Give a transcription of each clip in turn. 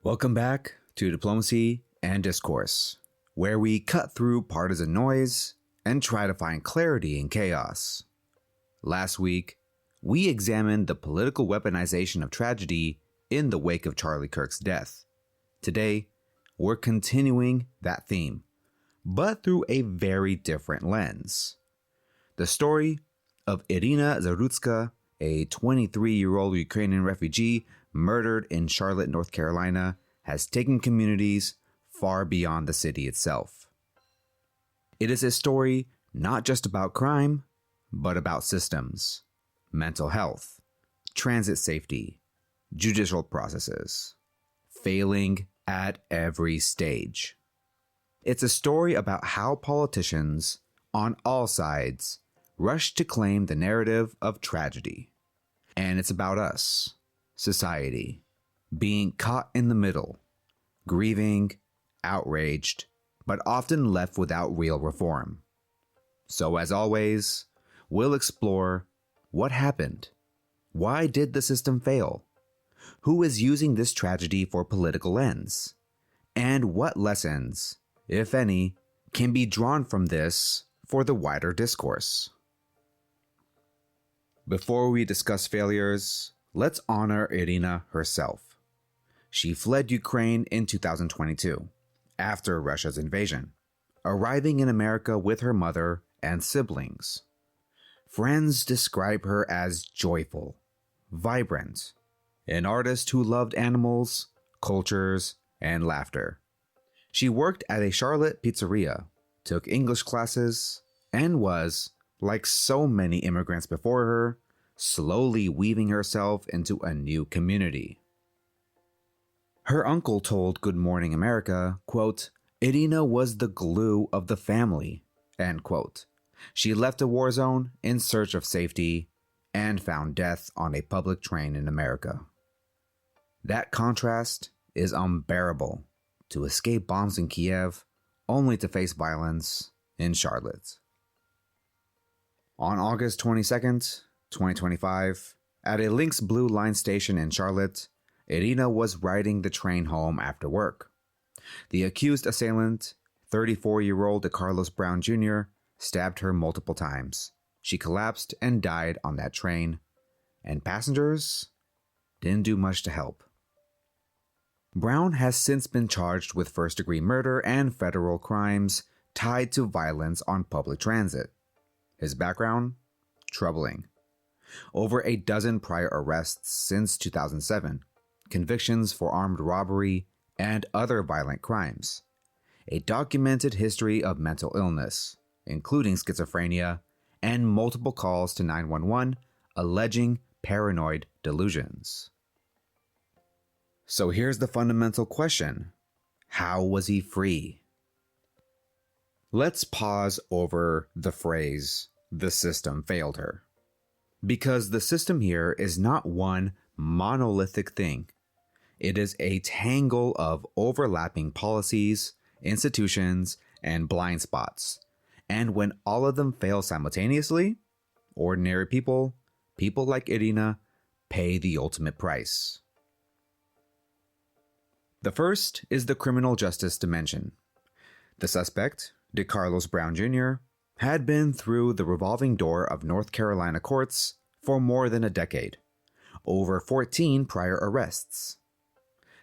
Welcome back to Diplomacy and Discourse, where we cut through partisan noise and try to find clarity in chaos. Last week, we examined the political weaponization of tragedy in the wake of Charlie Kirk's death. Today, we're continuing that theme, but through a very different lens. The story of Iryna Zarutska, a 23-year-old Ukrainian refugee murdered in Charlotte, North Carolina, has taken communities far beyond the city itself. It is a story not just about crime, but about systems, mental health, transit safety, judicial processes, failing at every stage. It's a story about how politicians, on all sides, rush to claim the narrative of tragedy. And it's about us, society, being caught in the middle, grieving, outraged, but often left without real reform. So as always, we'll explore what happened. Why did the system fail? Who is using this tragedy for political ends? And what lessons, if any, can be drawn from this for the wider discourse? Before we discuss failures, let's honor Iryna herself. She fled Ukraine in 2022, after Russia's invasion, arriving in America with her mother and siblings. Friends describe her as joyful, vibrant, an artist who loved animals, cultures, and laughter. She worked at a Charlotte pizzeria, took English classes, and was, like so many immigrants before her, slowly weaving herself into a new community. Her uncle told Good Morning America, quote, "Iryna was the glue of the family," end quote. She left a war zone in search of safety and found death on a public train in America. That contrast is unbearable, to escape bombs in Kiev only to face violence in Charlotte. On August 22nd, 2025, at a Lynx Blue Line station in Charlotte, Iryna was riding the train home after work. The accused assailant, 34-year-old DeCarlos Brown Jr., stabbed her multiple times. She collapsed and died on that train, and passengers didn't do much to help. Brown has since been charged with first-degree murder and federal crimes tied to violence on public transit. His background? Troubling. Over a dozen prior arrests since 2007, convictions for armed robbery and other violent crimes, a documented history of mental illness, including schizophrenia, and multiple calls to 911 alleging paranoid delusions. So here's the fundamental question: how was he free? Let's pause over the phrase, "the system failed her," because the system here is not one monolithic thing. It is a tangle of overlapping policies, institutions, and blind spots. And when all of them fail simultaneously, ordinary people like Iryna, pay the ultimate price. The first is the criminal justice dimension. The suspect, DeCarlos Brown Jr., had been through the revolving door of North Carolina courts for more than a decade, over 14 prior arrests,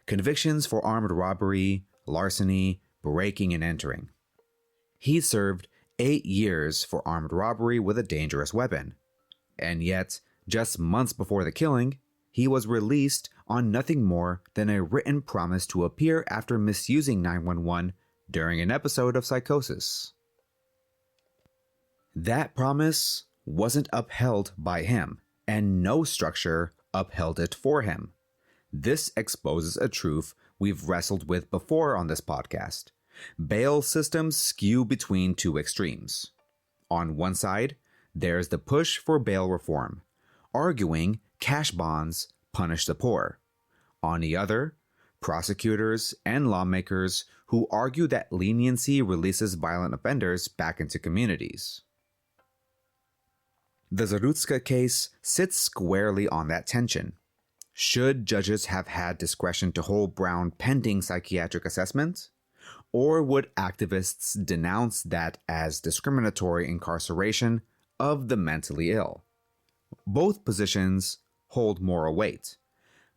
convictions for armed robbery, larceny, breaking and entering. He served 8 years for armed robbery with a dangerous weapon, and yet, just months before the killing, he was released on nothing more than a written promise to appear after misusing 911 during an episode of psychosis. That promise wasn't upheld by him, and no structure upheld it for him. This exposes a truth we've wrestled with before on this podcast. Bail systems skew between two extremes. On one side, there's the push for bail reform, arguing cash bonds punish the poor. On the other, prosecutors and lawmakers who argue that leniency releases violent offenders back into communities. The Zarutska case sits squarely on that tension. Should judges have had discretion to hold Brown pending psychiatric assessment? Or would activists denounce that as discriminatory incarceration of the mentally ill? Both positions hold moral weight,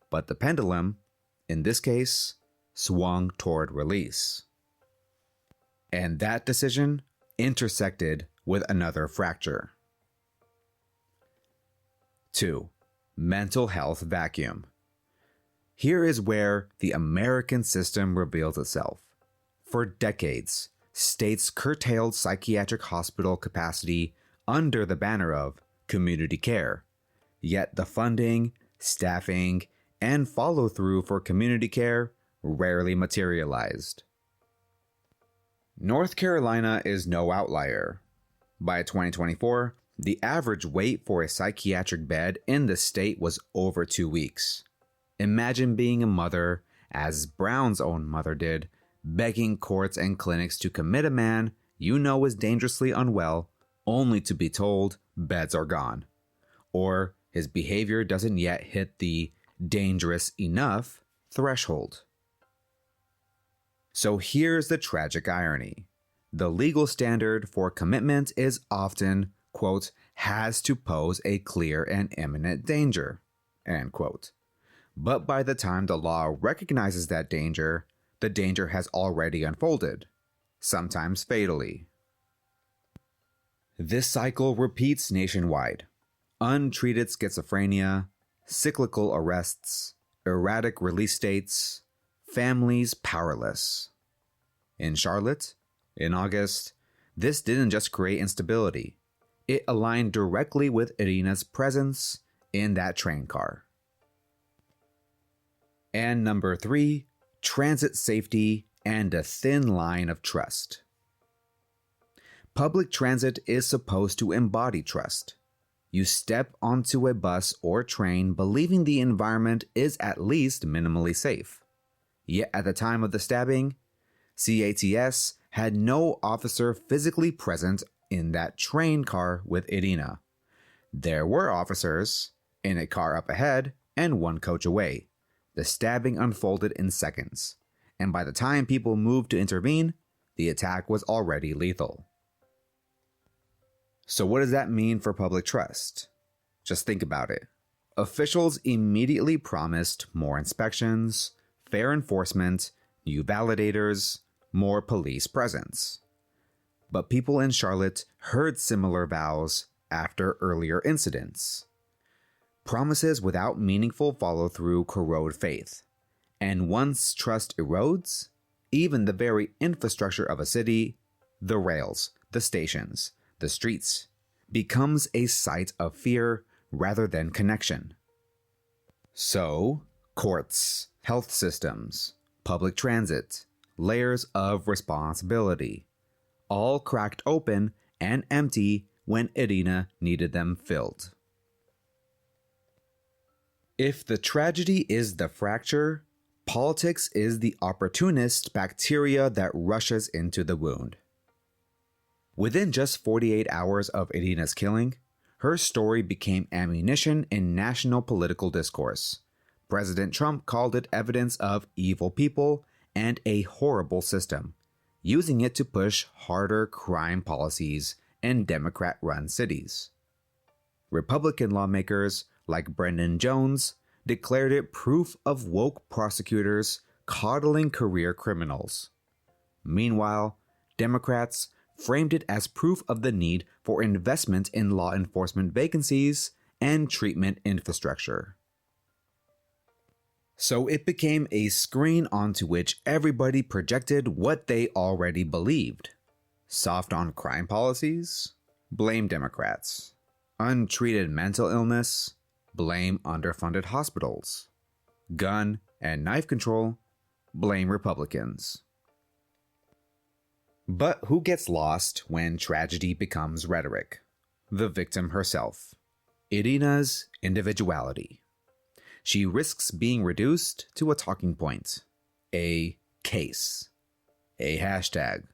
but the pendulum, in this case, swung toward release. And that decision intersected with another fracture. 2. Mental health vacuum. Here is where the American system reveals itself. For decades, states curtailed psychiatric hospital capacity under the banner of community care. Yet the funding, staffing, and follow-through for community care rarely materialized. North Carolina is no outlier. By 2024, the average wait for a psychiatric bed in the state was over 2 weeks. Imagine being a mother, as Brown's own mother did, begging courts and clinics to commit a man you know is dangerously unwell, only to be told beds are gone, or his behavior doesn't yet hit the dangerous enough threshold. So here's the tragic irony. The legal standard for commitment is often, quote, has to pose a clear and imminent danger, end quote. But by the time the law recognizes that danger, the danger has already unfolded, sometimes fatally. This cycle repeats nationwide. Untreated schizophrenia, cyclical arrests, erratic release dates, families powerless. In Charlotte, in August, this didn't just create instability. It aligned directly with Iryna's presence in that train car. And number 3, transit safety and a thin line of trust. Public transit is supposed to embody trust. You step onto a bus or train believing the environment is at least minimally safe. Yet at the time of the stabbing, CATS had no officer physically present in that train car with Iryna. There were officers in a car up ahead and one coach away. The stabbing unfolded in seconds, and by the time people moved to intervene, the attack was already lethal. So what does that mean for public trust? Just think about it. Officials immediately promised more inspections, fair enforcement, new validators, more police presence. But people in Charlotte heard similar vows after earlier incidents. Promises without meaningful follow-through corrode faith. And once trust erodes, even the very infrastructure of a city, the rails, the stations, the streets, becomes a site of fear rather than connection. So, courts, health systems, public transit, layers of responsibility, all cracked open and empty when Iryna needed them filled. If the tragedy is the fracture, politics is the opportunist bacteria that rushes into the wound. Within just 48 hours of Iryna's killing, her story became ammunition in national political discourse. President Trump called it evidence of evil people and a horrible system, using it to push harder crime policies in Democrat-run cities. Republican lawmakers like Brendan Jones declared it proof of woke prosecutors coddling career criminals. Meanwhile, Democrats framed it as proof of the need for investment in law enforcement vacancies and treatment infrastructure. So it became a screen onto which everybody projected what they already believed. Soft on crime policies? Blame Democrats. Untreated mental illness? Blame underfunded hospitals. Gun and knife control? Blame Republicans. But who gets lost when tragedy becomes rhetoric? The victim herself. Iryna's individuality. She risks being reduced to a talking point, a case, a hashtag.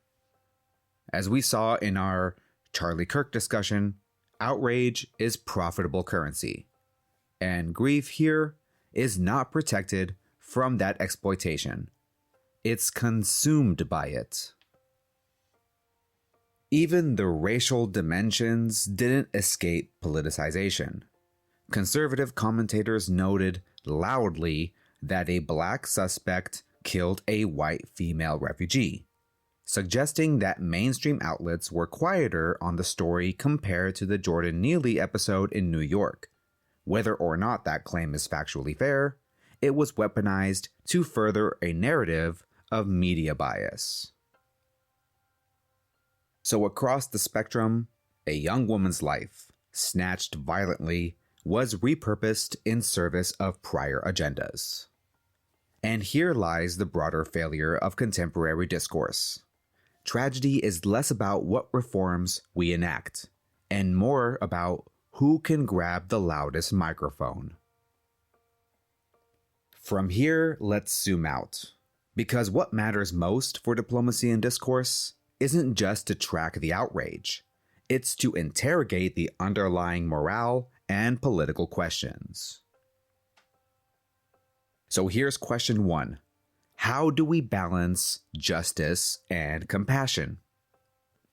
As we saw in our Charlie Kirk discussion, outrage is profitable currency. And grief here is not protected from that exploitation. It's consumed by it. Even the racial dimensions didn't escape politicization. Conservative commentators noted loudly that a black suspect killed a white female refugee, suggesting that mainstream outlets were quieter on the story compared to the Jordan Neely episode in New York. Whether or not that claim is factually fair, it was weaponized to further a narrative of media bias. So across the spectrum, a young woman's life, snatched violently, was repurposed in service of prior agendas. And here lies the broader failure of contemporary discourse. Tragedy is less about what reforms we enact, and more about who can grab the loudest microphone. From here, let's zoom out, because what matters most for diplomacy and discourse isn't just to track the outrage, it's to interrogate the underlying morale and political questions. So here's question 1. How do we balance justice and compassion?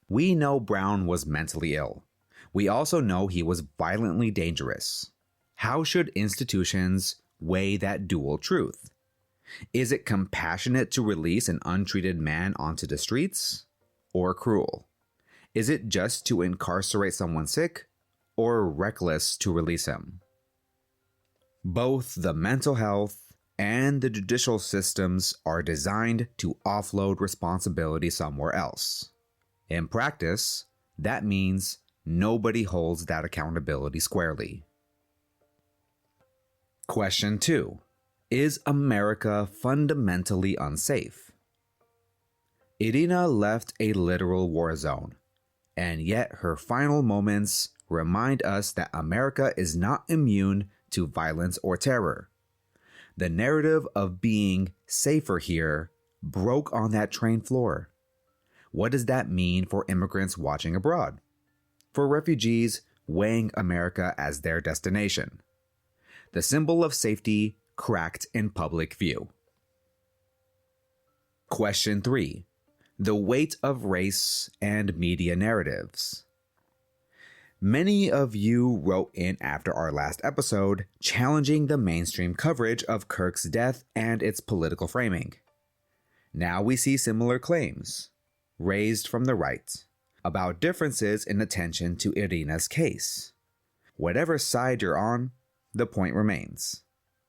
We know Brown was mentally ill. We also know he was violently dangerous. How should institutions weigh that dual truth? Is it compassionate to release an untreated man onto the streets? Or cruel? Is it just to incarcerate someone sick? Or reckless to release him? Both the mental health and the judicial systems are designed to offload responsibility somewhere else. In practice, that means nobody holds that accountability squarely. Question 2. Is America fundamentally unsafe? Iryna left a literal war zone, and yet her final moments remind us that America is not immune to violence or terror. The narrative of being safer here broke on that train floor. What does that mean for immigrants watching abroad? For refugees weighing America as their destination? The symbol of safety cracked in public view. Question 3. The weight of race and media narratives. Many of you wrote in after our last episode challenging the mainstream coverage of Kirk's death and its political framing. Now we see similar claims, raised from the right, about differences in attention to Iryna's case. Whatever side you're on, the point remains.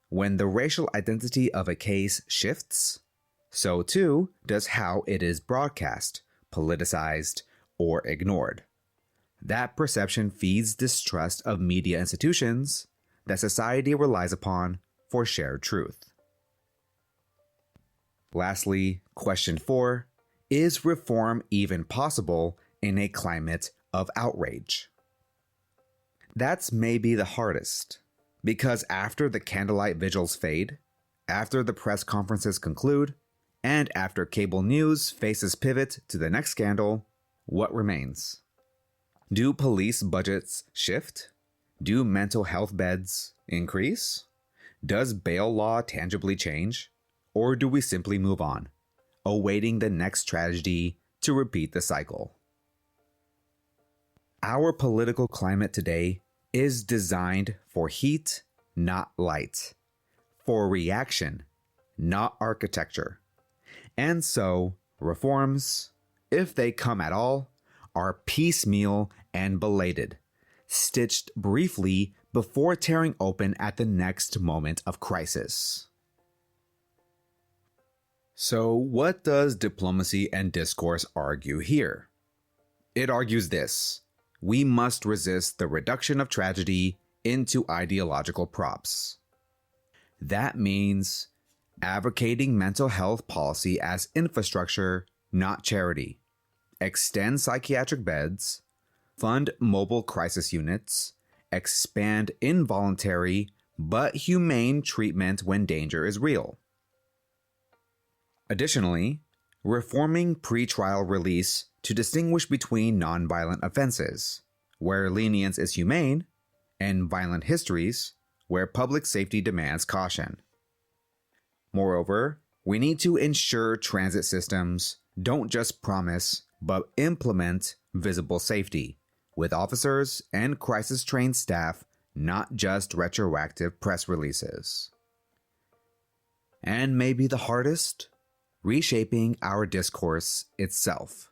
When the racial identity of a case shifts, so too does how it is broadcast, politicized, or ignored. That perception feeds distrust of media institutions that society relies upon for shared truth. Lastly, question 4, is reform even possible in a climate of outrage? That's maybe the hardest, because after the candlelight vigils fade, after the press conferences conclude, and after cable news faces pivot to the next scandal, what remains? Do police budgets shift? Do mental health beds increase? Does bail law tangibly change? Or do we simply move on, awaiting the next tragedy to repeat the cycle? Our political climate today is designed for heat, not light, for reaction, not architecture. And so, reforms, if they come at all, are piecemeal and belated, stitched briefly before tearing open at the next moment of crisis. So, what does Diplomacy and Discourse argue here? It argues this: we must resist the reduction of tragedy into ideological props. That means advocating mental health policy as infrastructure, not charity. Extend psychiatric beds, fund mobile crisis units, expand involuntary but humane treatment when danger is real. Additionally, reforming pretrial release to distinguish between nonviolent offenses, where lenience is humane, and violent histories, where public safety demands caution. Moreover, we need to ensure transit systems don't just promise, but implement visible safety, with officers and crisis-trained staff, not just retroactive press releases. And maybe the hardest? Reshaping our discourse itself.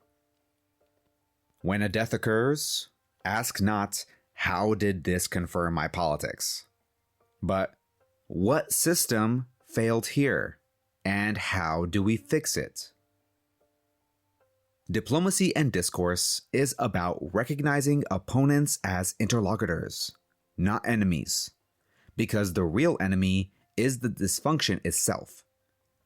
When a death occurs, ask not, how did this confirm my politics? But, what system failed here, and how do we fix it? Diplomacy and Discourse is about recognizing opponents as interlocutors, not enemies, because the real enemy is the dysfunction itself,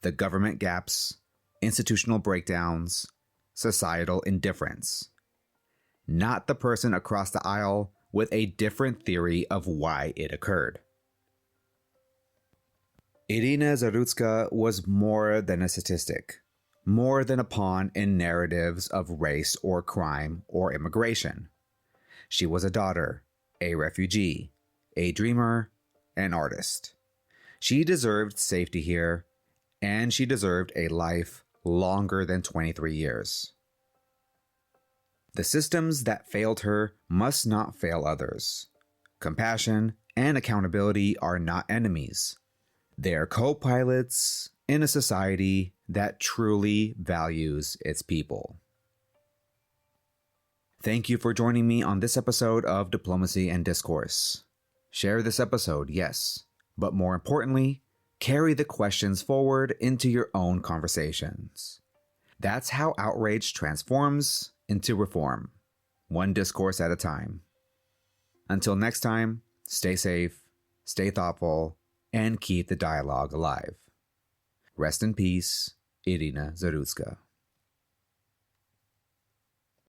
the government gaps, institutional breakdowns, societal indifference, not the person across the aisle with a different theory of why it occurred. Iryna Zarutska was more than a statistic, more than a pawn in narratives of race or crime or immigration. She was a daughter, a refugee, a dreamer, an artist. She deserved safety here, and she deserved a life longer than 23 years. The systems that failed her must not fail others. Compassion and accountability are not enemies. They are co-pilots in a society that truly values its people. Thank you for joining me on this episode of Diplomacy and Discourse. Share this episode, yes, but more importantly, carry the questions forward into your own conversations. That's how outrage transforms into reform, one discourse at a time. Until next time, stay safe, stay thoughtful, and keep the dialogue alive. Rest in peace, Iryna Zarutska.